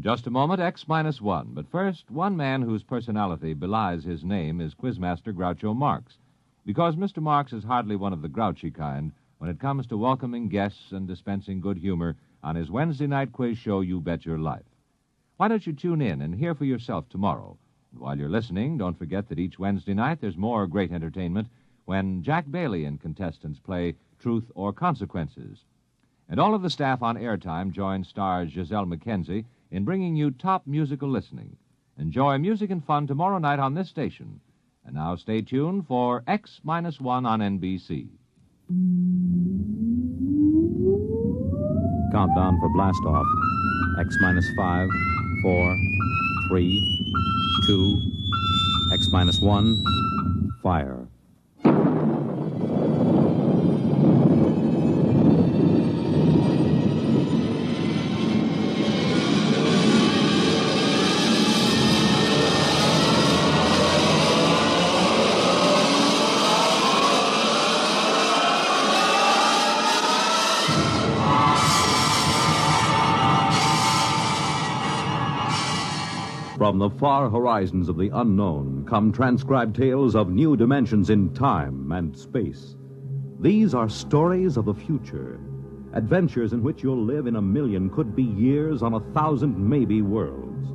just a moment, X minus one. But first, one man whose personality belies his name is Quizmaster Groucho Marx. Because Mr. Marx is hardly one of the grouchy kind when it comes to welcoming guests and dispensing good humor on his Wednesday night quiz show, You Bet Your Life. Why don't you tune in and hear for yourself tomorrow? And while you're listening, don't forget that each Wednesday night there's more great entertainment when Jack Bailey and contestants play Truth or Consequences. And all of the staff on Airtime join stars Giselle McKenzie in bringing you top musical listening. Enjoy music and fun tomorrow night on this station. And now stay tuned for X minus one on NBC. Countdown for blast off. X minus 5, 4, 3, 2, X minus 1, fire. From the far horizons of the unknown come transcribed tales of new dimensions in time and space. These are stories of the future, adventures in which you'll live in a million, could be years, on 1,000 maybe worlds.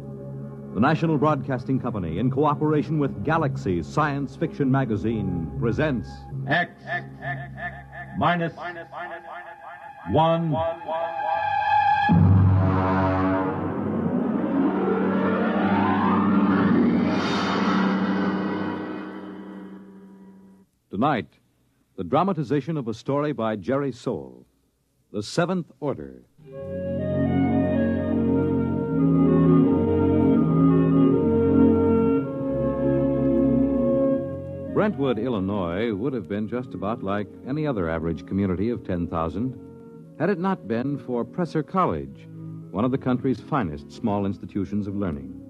The National Broadcasting Company, in cooperation with Galaxy Science Fiction Magazine, presents X minus one. Tonight, the dramatization of a story by Jerry Soule, The Seventh Order. Brentwood, Illinois, would have been just about like any other average community of 10,000 had it not been for Presser College, one of the country's finest small institutions of learning.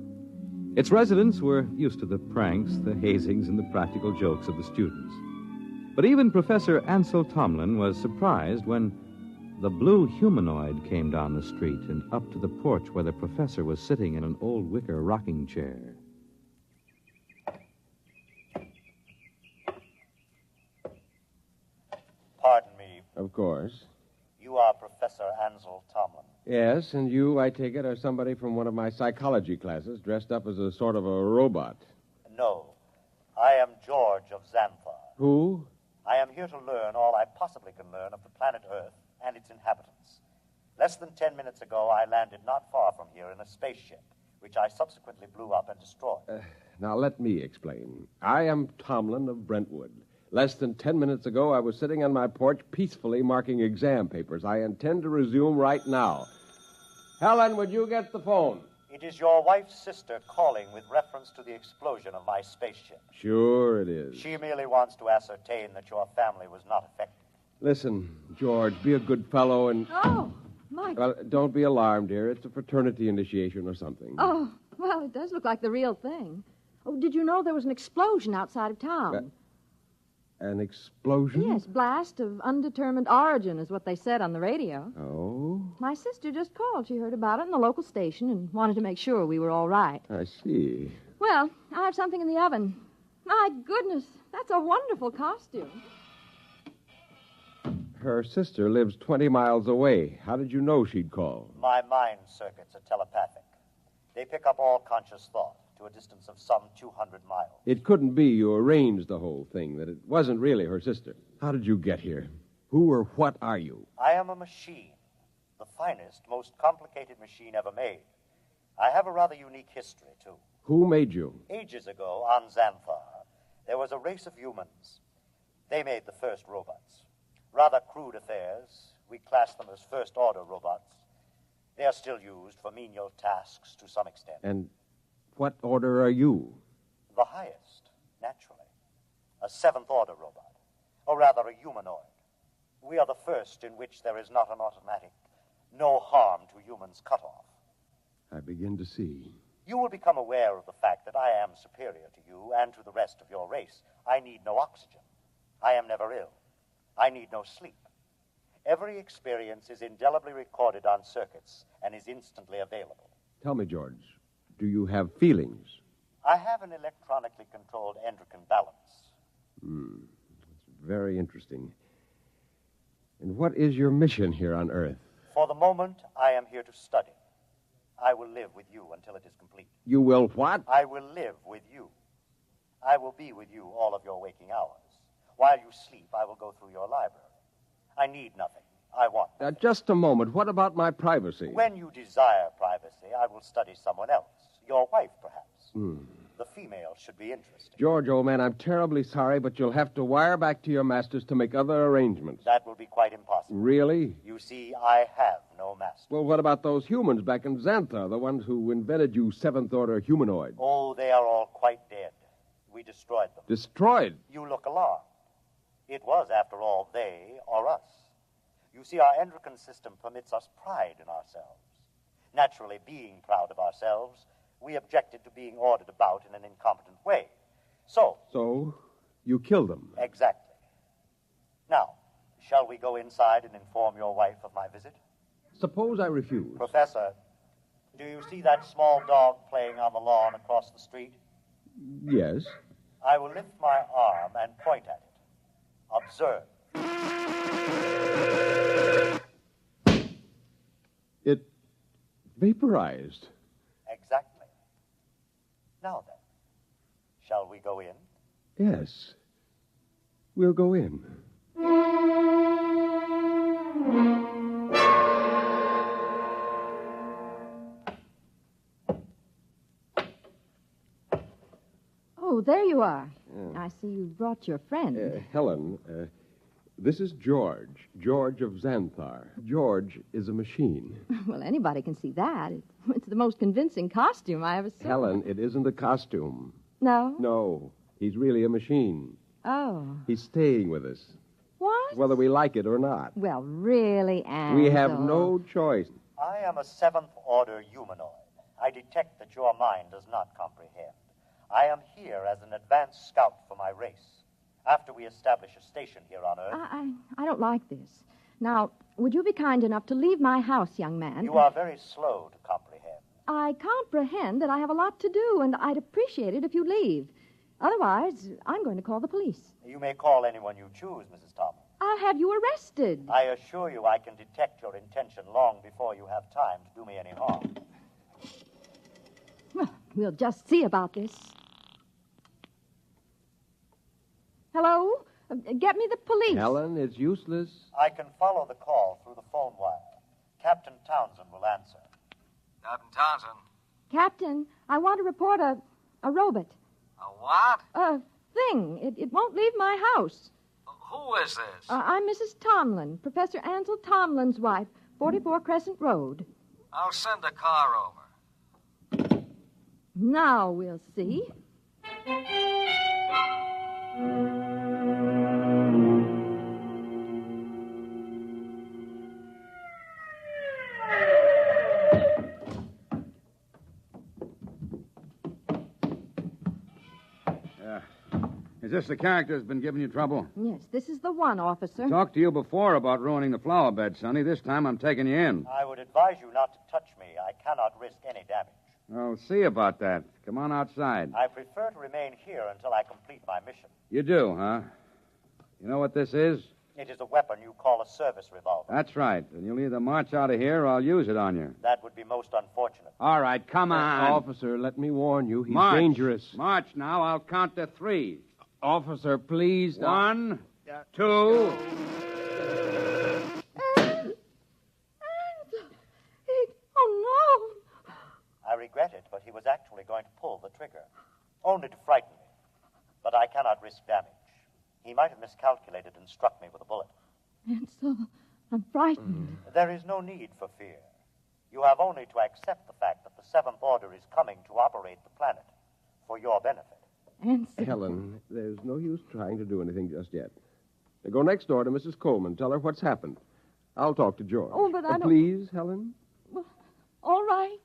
Its residents were used to the pranks, the hazings, and the practical jokes of the students. But even Professor Ansel Tomlin was surprised when the blue humanoid came down the street and up to the porch where the professor was sitting in an old wicker rocking chair. Pardon me. Of course. You are Professor Ansel Tomlin. Yes, and you, I take it, are somebody from one of my psychology classes dressed up as a sort of a robot. No. I am George of Xanthar. Who? I am here to learn all I possibly can learn of the planet Earth and its inhabitants. Less than 10 minutes ago, I landed not far from here in a spaceship, which I subsequently blew up and destroyed. Now, let me explain. I am Tomlin of Brentwood. Less than 10 minutes ago, I was sitting on my porch peacefully marking exam papers. I intend to resume right now. Helen, would you get the phone? It is your wife's sister calling with reference to the explosion of my spaceship. Sure it is. She merely wants to ascertain that your family was not affected. Listen, George, be a good fellow and... Oh, Mike. Well, don't be alarmed, dear. It's a fraternity initiation or something. Oh, well, it does look like the real thing. Oh, did you know there was an explosion outside of town? An explosion? Yes, blast of undetermined origin is what they said on the radio. Oh? My sister just called. She heard about it in the local station and wanted to make sure we were all right. I see. Well, I have something in the oven. My goodness, that's a wonderful costume. Her sister lives 20 miles away. How did you know she'd call? My mind circuits are telepathic. They pick up all conscious thought to a distance of some 200 miles. It couldn't be you arranged the whole thing, that it wasn't really her sister. How did you get here? Who or what are you? I am a machine, the finest, most complicated machine ever made. I have a rather unique history, too. Who made you? Ages ago, on Xanthar, there was a race of humans. They made the first robots. Rather crude affairs. We class them as first-order robots. They are still used for menial tasks to some extent. And what order are you? The highest, naturally. A seventh-order robot. Or rather, a humanoid. We are the first in which there is not an automatic, no harm to humans cutoff. I begin to see. You will become aware of the fact that I am superior to you and to the rest of your race. I need no oxygen. I am never ill. I need no sleep. Every experience is indelibly recorded on circuits and is instantly available. Tell me, George, do you have feelings? I have an electronically controlled endocrine balance. That's very interesting. And what is your mission here on Earth? For the moment, I am here to study. I will live with you until it is complete. You will what? I will live with you. I will be with you all of your waking hours. While you sleep, I will go through your library. I need nothing. I want nothing. Just a moment. What about my privacy? When you desire privacy, I will study someone else. Your wife, perhaps. The female should be interesting. George, old man, I'm terribly sorry, but you'll have to wire back to your masters to make other arrangements. That will be quite impossible. Really? You see, I have no master. Well, what about those humans back in Xanthar, the ones who invented you seventh-order humanoid? Oh, they are all quite dead. We destroyed them. Destroyed? You look alarmed. It was, after all, they or us. You see, our endocrine system permits us pride in ourselves. Naturally, being proud of ourselves, we objected to being ordered about in an incompetent way. So, you killed them? Exactly. Now, shall we go inside and inform your wife of my visit? Suppose I refuse. Professor, do you see that small dog playing on the lawn across the street? Yes. I will lift my arm and point at it. Observe. It vaporized. Exactly. Now then, shall we go in? Yes. We'll go in. Oh, there you are. I see you brought your friend. Helen, this is George. George of Xanthar. George is a machine. Well, anybody can see that. It's the most convincing costume I ever saw. Helen, it isn't a costume. No? No, he's really a machine. Oh. He's staying with us, What? whether we like it or not. Well, really, Ansel. We have no choice. I am a seventh-order humanoid. I detect that your mind does not comprehend. I am here as an advanced scout for my race. After we establish a station here on Earth... I don't like this. Now, would you be kind enough to leave my house, young man? You are very slow to comprehend. I comprehend that I have a lot to do, and I'd appreciate it if you leave. Otherwise, I'm going to call the police. You may call anyone you choose, Mrs. Thomas. I'll have you arrested. I assure you I can detect your intention long before you have time to do me any harm. Well, we'll just see about this. Hello? Get me the police. Helen, it's useless. I can follow the call through the phone wire. Captain Townsend will answer. Captain Townsend. Captain, I want to report a robot. A what? A thing. It won't leave my house. Who is this? I'm Mrs. Tomlin, Professor Ansel Tomlin's wife, 44 Crescent Road. I'll send a car over. Now we'll see. Is this the character that's been giving you trouble? Yes, this is the one, officer. Talked to you before about ruining the flower bed, Sonny. This time I'm taking you in. I would advise you not to touch me. I cannot risk any damage. I'll see about that. Come on outside. I prefer to remain here until I complete my mission. You do, huh? You know what this is? It is a weapon you call a service revolver. That's right. And you'll either march out of here or I'll use it on you. That would be most unfortunate. All right, come on. Officer, let me warn you, he's March. dangerous. March now. I'll count to 3. Officer, please. 1, 2. Oh, no. I regret it, but he was actually going to pull the trigger. Only to frighten me. But I cannot risk damage. He might have miscalculated and struck me with a bullet. Ansel, I'm frightened. There is no need for fear. You have only to accept the fact that the Seventh Order is coming to operate the planet for your benefit. Ansel. Helen, there's no use trying to do anything just yet. Now go next door to Mrs. Coleman. Tell her what's happened. I'll talk to George. Oh, but I don't... Please, Helen? Well, all right.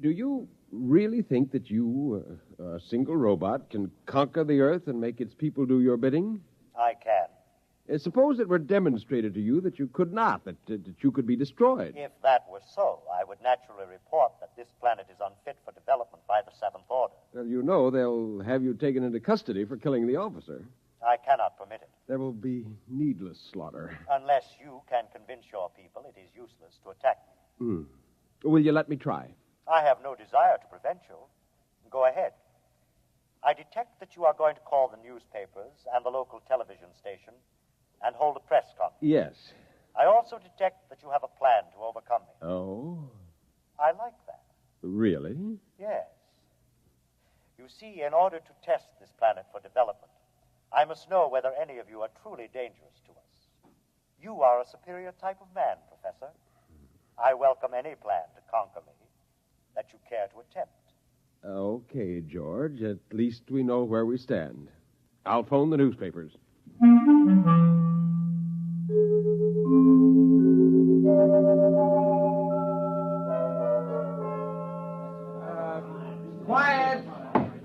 Do you really think that you, a single robot, can conquer the Earth and make its people do your bidding? I can. Suppose it were demonstrated to you that you could not, that you could be destroyed. If that were so, I would naturally report that this planet is unfit for development by the Seventh Order. Well, you know they'll have you taken into custody for killing the officer. I cannot permit it. There will be needless slaughter. Unless you can convince your people it is useless to attack me. Will you let me try? I have no desire to prevent you. Go ahead. I detect that you are going to call the newspapers and the local television station and hold a press conference. Yes. I also detect that you have a plan to overcome me. Oh? I like that. Really? Yes. You see, in order to test this planet for development, I must know whether any of you are truly dangerous to us. You are a superior type of man, Professor. I welcome any plan to conquer me that you care to attempt. Okay, George. At least we know where we stand. I'll phone the newspapers. Quiet!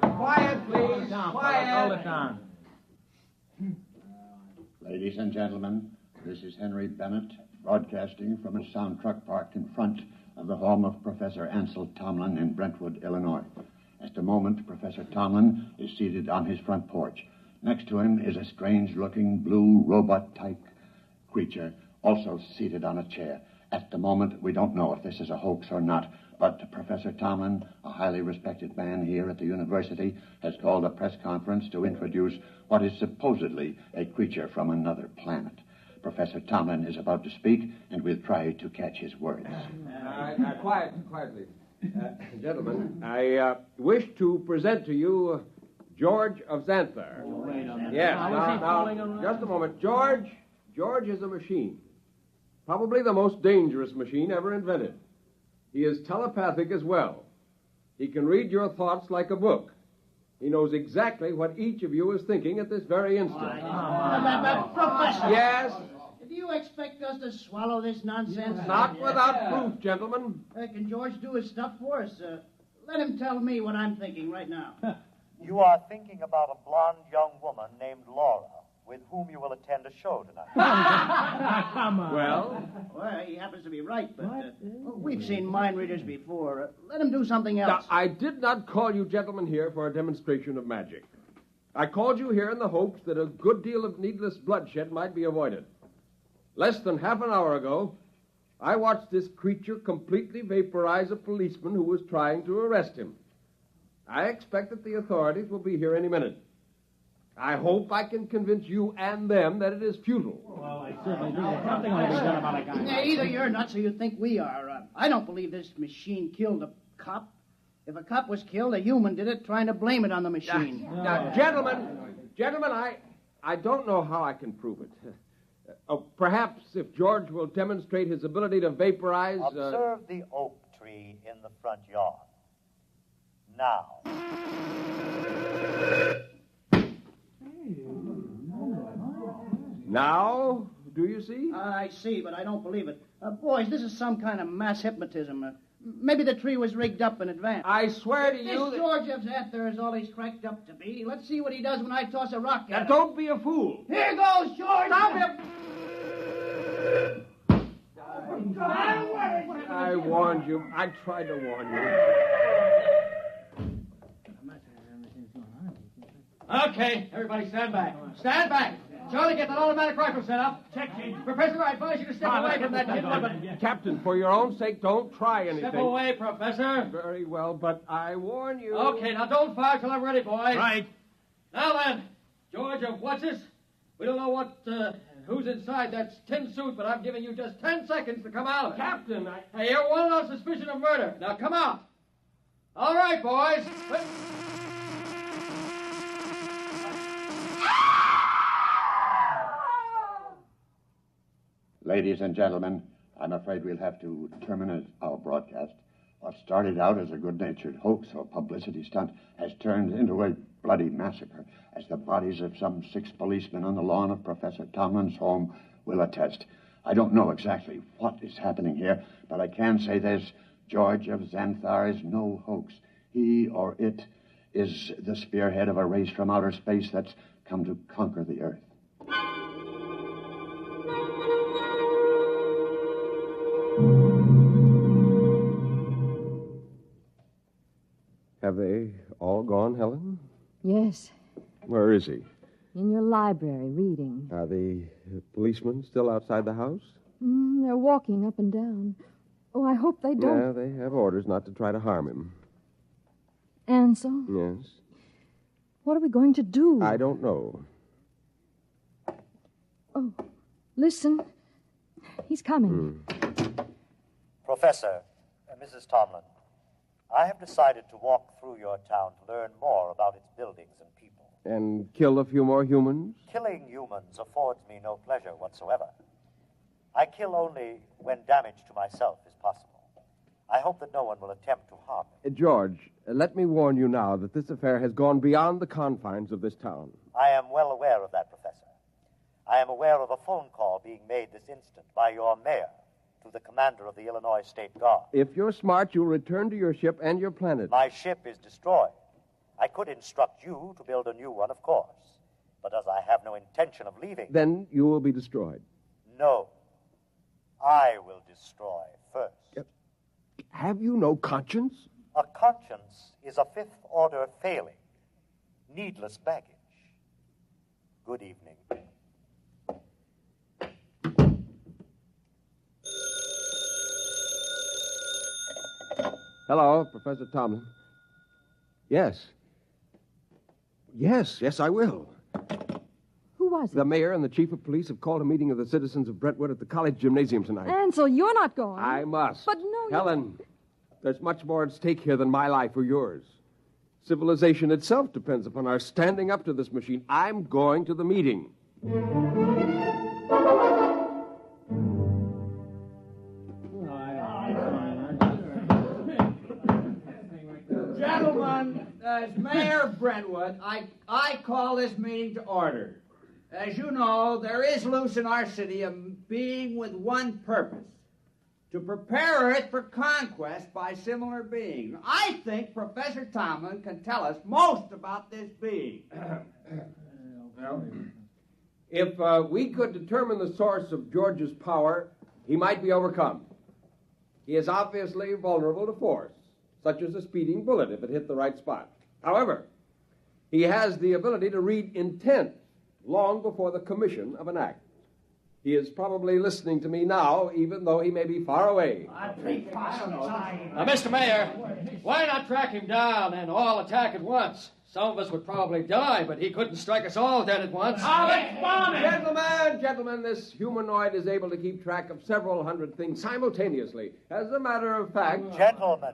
Quiet, please! Quiet! Hold it down. Ladies and gentlemen, this is Henry Bennett, broadcasting from a sound truck parked in front of the home of Professor Ansel Tomlin in Brentwood, Illinois. At the moment, Professor Tomlin is seated on his front porch. Next to him is a strange-looking blue robot-type creature, also seated on a chair. At the moment, we don't know if this is a hoax or not, but Professor Tomlin, a highly respected man here at the university, has called a press conference to introduce what is supposedly a creature from another planet. Professor Tomlin is about to speak, and we'll try to catch his words. Quietly. Gentlemen, I wish to present to you George of Xanthar. Yes, now, just a moment. George is a machine. Probably the most dangerous machine ever invented. He is telepathic as well. He can read your thoughts like a book. He knows exactly what each of you is thinking at this very instant. Professor! Yes? Do you expect us to swallow this nonsense? Not without proof, gentlemen. Can George do his stuff for us? Let him tell me what I'm thinking right now. You are thinking about a blonde young woman named Laura, with whom you will attend a show tonight. Come on. Well, he happens to be right, but we've seen mind readers before. Let him do something else. Now, I did not call you gentlemen here for a demonstration of magic. I called you here in the hopes that a good deal of needless bloodshed might be avoided. Less than half an hour ago, I watched this creature completely vaporize a policeman who was trying to arrest him. I expect that the authorities will be here any minute. I hope I can convince you and them that it is futile. Well, I certainly do. Something ought to be done about a guy. Either you're nuts or you think we are. I don't believe this machine killed a cop. If a cop was killed, a human did it, trying to blame it on the machine. Now, gentlemen, I don't know how I can prove it. Perhaps if George will demonstrate his ability to vaporize... Observe the oak tree in the front yard. Now. Now, do you see? I see, but I don't believe it. Boys, this is some kind of mass hypnotism. Maybe the tree was rigged up in advance. I swear to you... This George of Xanthar is all he's cracked up to be. Let's see what he does when I toss a rock at him. Don't be a fool. Here goes, George! Stop him! I warned you. I tried to warn you. Okay, everybody stand back. Stand back. Charlie, get that automatic rifle set up. Check, Chief. Professor, I advise you to step away from that kid. Captain, for your own sake, don't try anything. Step away, Professor. Very well, but I warn you. Okay, now don't fire till I'm ready, boys. Right. Now then, George of What's-This? We don't know who's inside that tin suit, but I'm giving you just 10 seconds to come out. Captain, Hey, you're wanted on suspicion of murder. Now come out. All right, boys. Ladies and gentlemen, I'm afraid we'll have to terminate our broadcast. What started out as a good-natured hoax or publicity stunt has turned into a bloody massacre, as the bodies of some 6 policemen on the lawn of Professor Tomlin's home will attest. I don't know exactly what is happening here, but I can say this: George of Xanthar is no hoax. He, or it, is the spearhead of a race from outer space that's come to conquer the Earth. Have they all gone, Helen? Yes, Where is he? in your library, reading. Are the policemen still outside the house? They're walking up and down. Oh, I hope they don't. Yeah, they have orders not to try to harm him. Ansel, Yes? what are we going to do? I don't know. Oh, listen. He's coming. Professor, Mrs. Tomlin, I have decided to walk through your town to learn more about its buildings and people. And kill a few more humans? Killing humans affords me no pleasure whatsoever. I kill only when damage to myself is possible. I hope that no one will attempt to harm me. George, let me warn you now that this affair has gone beyond the confines of this town. I am well aware of that, Professor. I am aware of a phone call being made this instant by your mayor to the commander of the Illinois State Guard. If you're smart, you'll return to your ship and your planet. My ship is destroyed. I could instruct you to build a new one, of course. But as I have no intention of leaving... Then you will be destroyed. No. I will destroy first. Have you no conscience? A conscience is a fifth-order failing. Needless baggage. Good evening. Hello, Professor Tomlin. Yes. Yes, I will. Who was it? The mayor and the chief of police have called a meeting of the citizens of Brentwood at the college gymnasium tonight. Ansel, you're not going. I must. But no, Helen, there's much more at stake here than my life or yours. Civilization itself depends upon our standing up to this machine. I'm going to the meeting. Gentlemen, as mayor of Brentwood, I call this meeting to order. As you know, there is loose in our city a being with one purpose, to prepare Earth for conquest by similar beings. I think Professor Tomlin can tell us most about this being. If we could determine the source of George's power, he might be overcome. He is obviously vulnerable to force, such as a speeding bullet if it hit the right spot. However, he has the ability to read intent long before the commission of an act. He is probably listening to me now, even though he may be far away. Mr. Mayor, why not track him down and all attack at once? Some of us would probably die, but he couldn't strike us all dead at once. Gentlemen, this humanoid is able to keep track of several hundred things simultaneously. As a matter of fact... Gentlemen.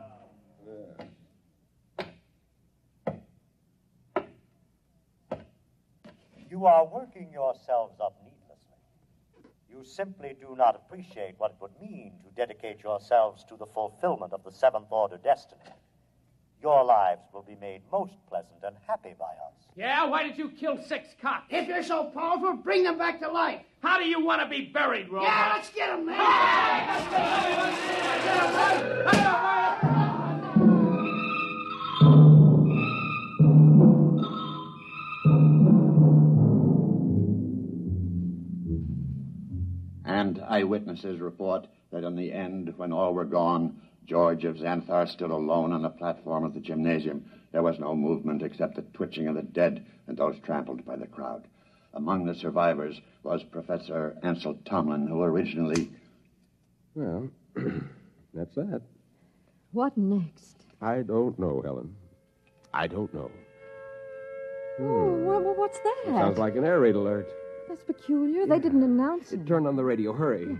You are working yourselves up needlessly. You simply do not appreciate what it would mean to dedicate yourselves to the fulfillment of the seventh-order destiny. Your lives will be made most pleasant and happy by us. Yeah, why did you kill 6 cops? If you're so powerful, bring them back to life. How do you want to be buried, Robot? Yeah, let's get them, man. And eyewitnesses report that in the end, when all were gone, George of Xanthar stood alone on the platform of the gymnasium. There was no movement except the twitching of the dead and those trampled by the crowd. Among the survivors was Professor Ansel Tomlin, who originally... Well, that's that. What next? I don't know, Helen. I don't know. Oh, what's that? It sounds like an air raid alert. That's peculiar. They didn't announce it. Turn on the radio. Hurry.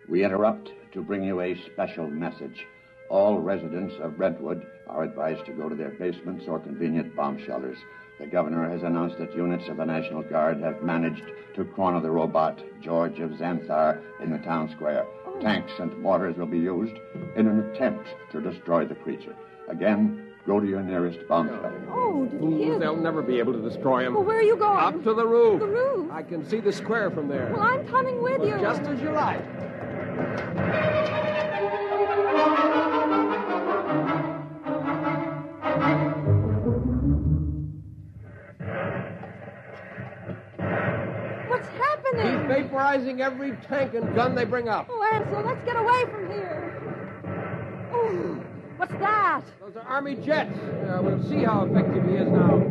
We interrupt to bring you a special message. All residents of Brentwood are advised to go to their basements or convenient bomb shelters. The governor has announced that units of the National Guard have managed to corner the robot, George of Xanthar, in the town square. Tanks and mortars will be used in an attempt to destroy the creature. Again, go to your nearest bomb shelter. Oh, did you hear They'll never be able to destroy him. Well, where are you going? Up to the roof. The roof? I can see the square from there. Well, I'm coming with you. Just as you like. What's happening? He's vaporizing every tank and gun they bring up. Oh, Ansel, let's get away from here. Oh. What's that? Those are Army jets. We'll see how effective he is now.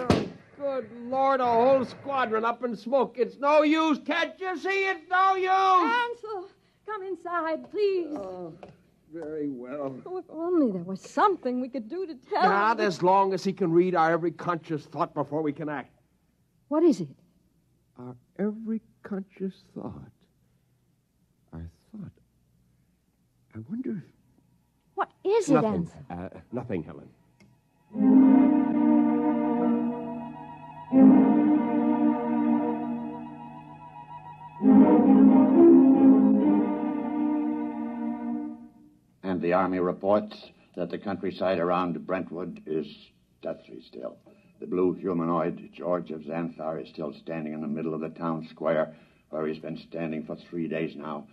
Oh, good Lord, a whole squadron up in smoke. It's no use. Can't you see? It's no use. Ansel, come inside, please. Oh, very well. Oh, if only there was something we could do to tell him. Not as long as he can read our every conscious thought before we can act. What is it? Our every conscious thought. Our thought. I wonder if... What is it, Nothing. Ansel? Nothing, Helen. And the Army reports that the countryside around Brentwood is deathly still. The blue humanoid, George of Xanthar, is still standing in the middle of the town square, where he's been standing for 3 days now.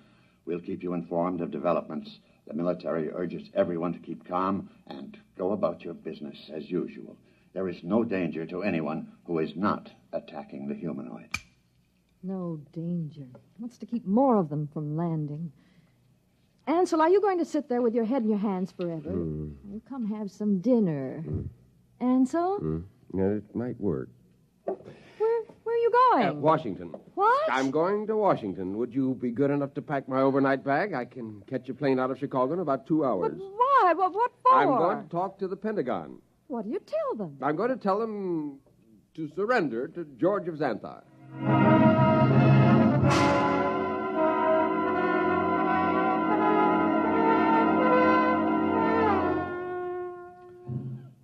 We'll keep you informed of developments. The military urges everyone to keep calm and go about your business as usual. There is no danger to anyone who is not attacking the humanoid. No danger. Wants to keep more of them from landing. Ansel, are you going to sit there with your head in your hands forever? Well, come have some dinner. Ansel? Yeah, it might work. Where are you going? Washington. What? I'm going to Washington. Would you be good enough to pack my overnight bag? I can catch a plane out of Chicago in about 2 hours. But why? What for? I'm going to talk to the Pentagon. What do you tell them? I'm going to tell them to surrender to George of Xanthar.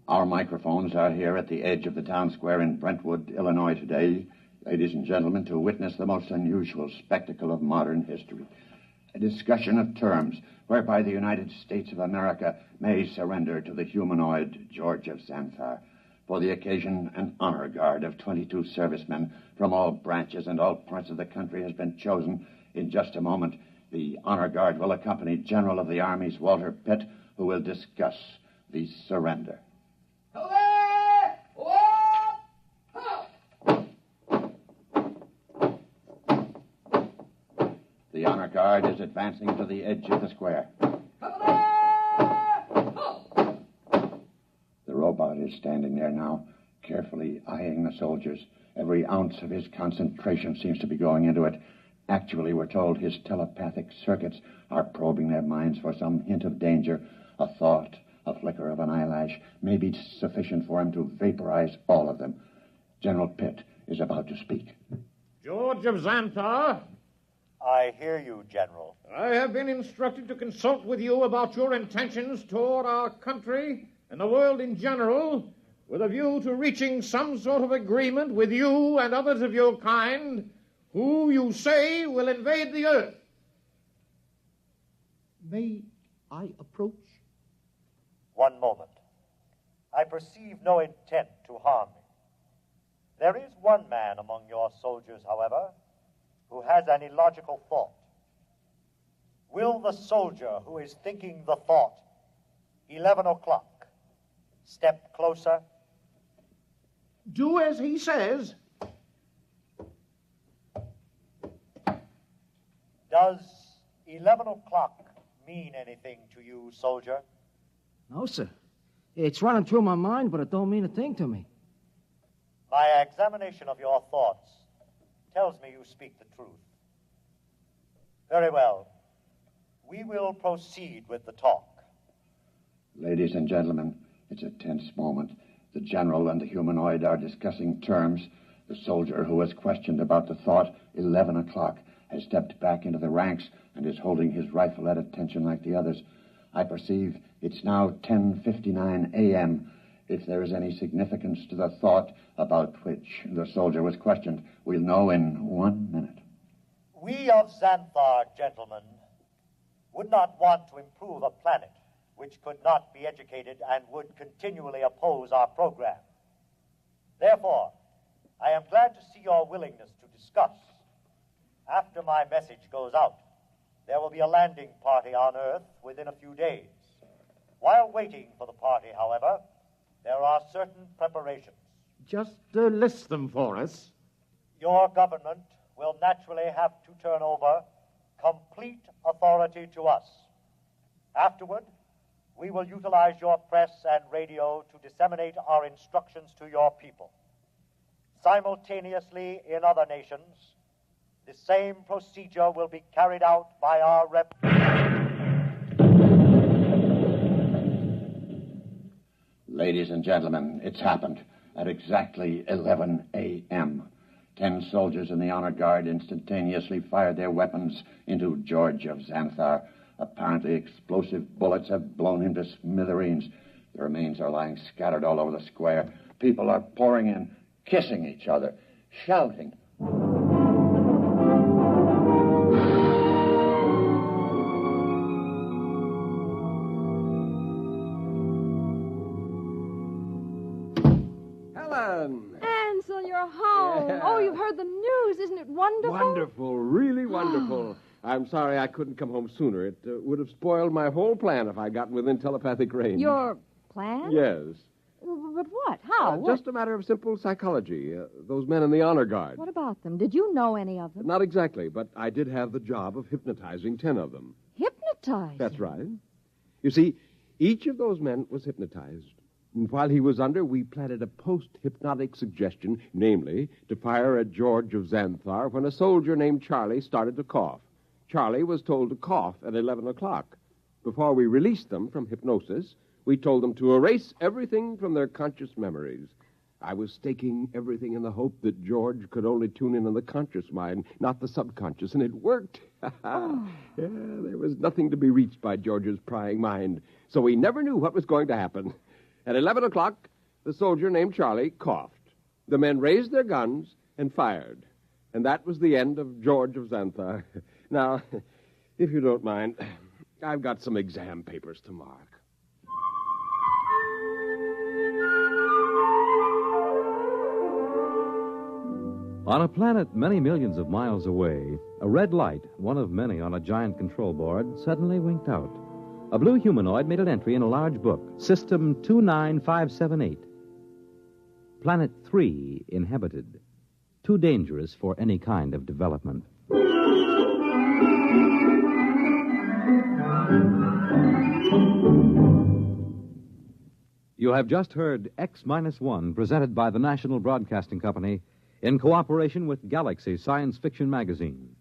Our microphones are here at the edge of the town square in Brentwood, Illinois today, ladies and gentlemen, to witness the most unusual spectacle of modern history. A discussion of terms whereby the United States of America may surrender to the humanoid George of Xanthar. For the occasion, an honor guard of 22 servicemen from all branches and all parts of the country has been chosen. In just a moment, the honor guard will accompany General of the Army's Walter Pitt, who will discuss the surrender. The honor guard is advancing to the edge of the square. The robot is standing there now, carefully eyeing the soldiers. Every ounce of his concentration seems to be going into it. Actually, we're told his telepathic circuits are probing their minds for some hint of danger. A thought, a flicker of an eyelash may be sufficient for him to vaporize all of them. General Pitt is about to speak. George of Xanthar, I hear you, General. I have been instructed to consult with you about your intentions toward our country and the world in general, with a view to reaching some sort of agreement with you and others of your kind who you say will invade the earth. May I approach? One moment. I perceive no intent to harm me. There is one man among your soldiers, however, who has an illogical thought. Will the soldier who is thinking the thought, 11 o'clock, step closer? Do as he says. Does 11 o'clock mean anything to you, soldier? No, sir. It's running through my mind, but it don't mean a thing to me. My examination of your thoughts tells me you speak the truth. Very well. We will proceed with the talk. Ladies and gentlemen, it's a tense moment. The general and the humanoid are discussing terms. The soldier who was questioned about the thought, 11 o'clock, has stepped back into the ranks and is holding his rifle at attention like the others. I perceive it's now 10:59 a.m. If there is any significance to the thought about which the soldier was questioned, we'll know in 1 minute. We of Xanthar, gentlemen, would not want to improve a planet which could not be educated and would continually oppose our program. Therefore, I am glad to see your willingness to discuss. After my message goes out, there will be a landing party on Earth within a few days. While waiting for the party, however, there are certain preparations. Just list them for us. Your government will naturally have to turn over complete authority to us. Afterward, we will utilize your press and radio to disseminate our instructions to your people. Simultaneously, in other nations, the same procedure will be carried out by our rep. Ladies and gentlemen, it's happened at exactly 11 a.m. 10 soldiers in the honor guard instantaneously fired their weapons into George of Xanthar. Apparently explosive bullets have blown him to smithereens. The remains are lying scattered all over the square. People are pouring in, kissing each other, shouting. Helen! Ansel, you're home. Yeah. Oh, you've heard the news. Isn't it wonderful? Wonderful, really wonderful. I'm sorry I couldn't come home sooner. It would have spoiled my whole plan if I'd gotten within telepathic range. Your plan? Yes. But what? How? What? Just a matter of simple psychology. Those men in the honor guard. What about them? Did you know any of them? Not exactly, but I did have the job of hypnotizing 10 of them. Hypnotized? That's right. You see, each of those men was hypnotized. And while he was under, we planted a post-hypnotic suggestion, namely, to fire at George of Xanthar when a soldier named Charlie started to cough. Charlie was told to cough at 11 o'clock. Before we released them from hypnosis, we told them to erase everything from their conscious memories. I was staking everything in the hope that George could only tune in on the conscious mind, not the subconscious, and it worked. Yeah, there was nothing to be reached by George's prying mind, so we never knew what was going to happen. At 11 o'clock, the soldier named Charlie coughed. The men raised their guns and fired. And that was the end of George of Xanthar. Now, if you don't mind, I've got some exam papers to mark. On a planet many millions of miles away, a red light, one of many on a giant control board, suddenly winked out. A blue humanoid made an entry in a large book, System 29578. Planet 3 inhabited. Too dangerous for any kind of development. You have just heard X-1, presented by the National Broadcasting Company in cooperation with Galaxy Science Fiction Magazine,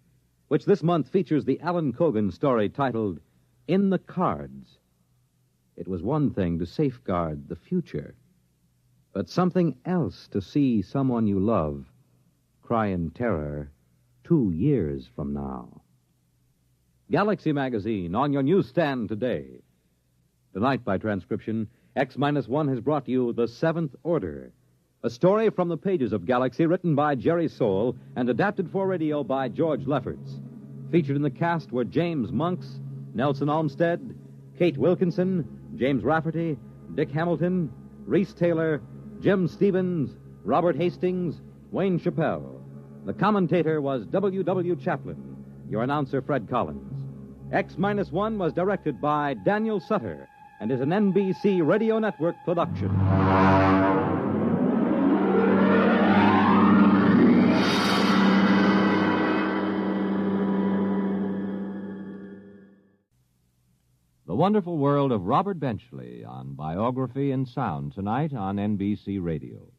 which this month features the Alan Cogan story titled In the Cards. It was one thing to safeguard the future, but something else to see someone you love cry in terror 2 years from now. Galaxy Magazine on your newsstand today. Tonight, by transcription, X-1 has brought you The Seventh Order, a story from the pages of Galaxy written by Jerry Soule and adapted for radio by George Lefferts. Featured in the cast were James Monks, Nelson Olmsted, Kate Wilkinson, James Rafferty, Dick Hamilton, Reese Taylor, Jim Stevens, Robert Hastings, Wayne Chappelle. The commentator was W. Chaplin. Your announcer, Fred Collins. X-1 was directed by Daniel Sutter and is an NBC Radio Network production. The Wonderful World of Robert Benchley on Biography and Sound tonight on NBC Radio.